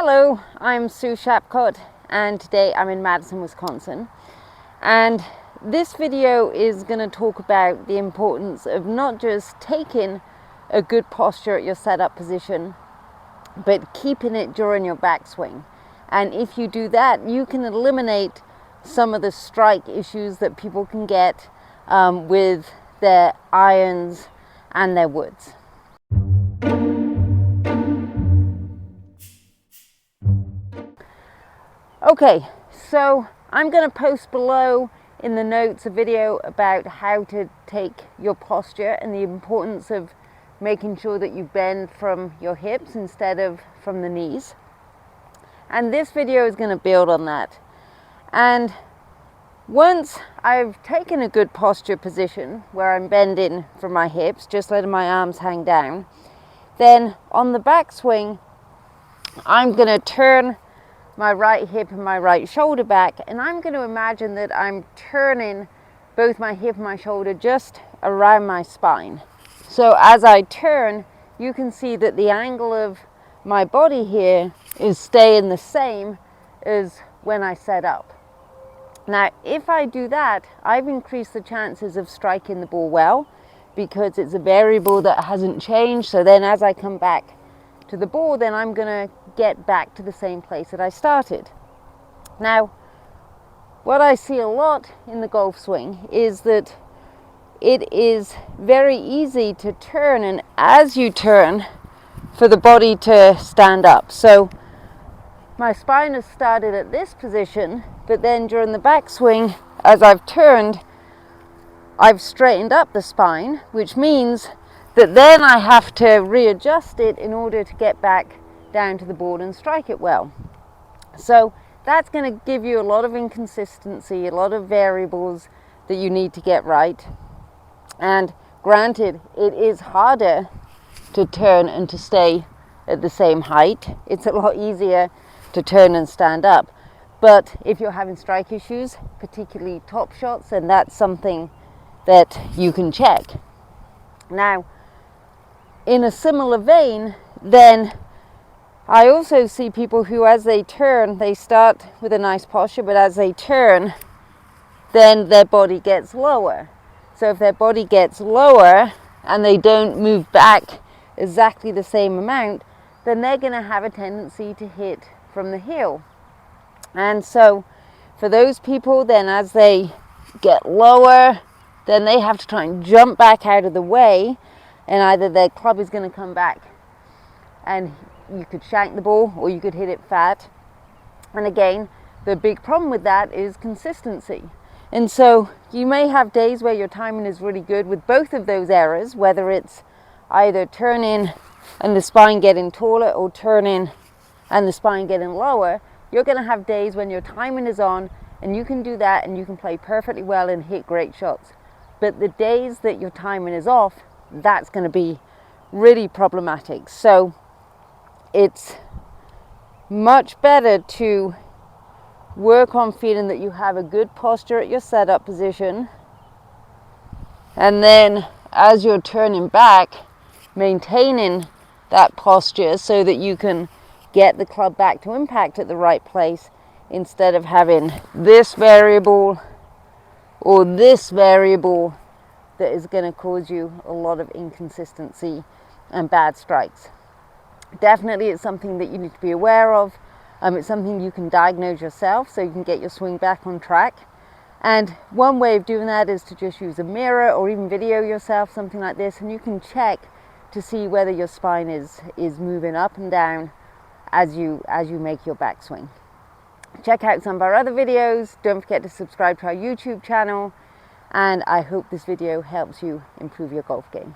Hello, I'm Sue Shapcott and today I'm in Madison, Wisconsin. And this video is going to talk about the importance of not just taking a good posture at your setup position, but keeping it during your backswing. And if you do that, you can eliminate some of the strike issues that people can get with their irons and their woods. Okay, so I'm going to post below in the notes a video about how to take your posture and the importance of making sure that you bend from your hips instead of from the knees. And this video is going to build on that. And once I've taken a good posture position where I'm bending from my hips, just letting my arms hang down, then on the backswing, I'm going to turn my right hip and my right shoulder back, and I'm going to imagine that I'm turning both my hip and my shoulder just around my spine. So as I turn, you can see that the angle of my body here is staying the same as when I set up. Now, if I do that, I've increased the chances of striking the ball well because it's a variable that hasn't changed. So then as I come back to the ball, then I'm going to get back to the same place that I started. Now, what I see a lot in the golf swing is that it is very easy to turn, and as you turn, for the body to stand up. So my spine has started at this position, but then during the backswing, as I've turned, I've straightened up the spine, which means that then I have to readjust it in order to get back down to the board and strike it well. So that's going to give you a lot of inconsistency, a lot of variables that you need to get right. And granted, it is harder to turn and to stay at the same height. It's a lot easier to turn and stand up. But if you're having strike issues, particularly top shots, then that's something that you can check. Now, in a similar vein, then I also see people who, as they turn, they start with a nice posture, but as they turn, then their body gets lower. So if their body gets lower and they don't move back exactly the same amount, then they're going to have a tendency to hit from the heel. And so for those people, then as they get lower, then they have to try and jump back out of the way, and either their club is going to come back and you could shank the ball or you could hit it fat. And again, the big problem with that is consistency. And so you may have days where your timing is really good with both of those errors, whether it's either turning and the spine getting taller or turning and the spine getting lower. You're going to have days when your timing is on and you can do that and you can play perfectly well and hit great shots. But the days that your timing is off, that's going to be really problematic. So it's much better to work on feeling that you have a good posture at your setup position, and then as you're turning back, maintaining that posture so that you can get the club back to impact at the right place, instead of having this variable or this variable that is going to cause you a lot of inconsistency and bad strikes. Definitely it's something that you need to be aware of. It's something you can diagnose yourself so you can get your swing back on track. And one way of doing that is to just use a mirror or even video yourself, something like this, and you can check to see whether your spine is moving up and down as you make your backswing. Check out some of our other videos. Don't forget to subscribe to our YouTube channel, and I hope this video helps you improve your golf game.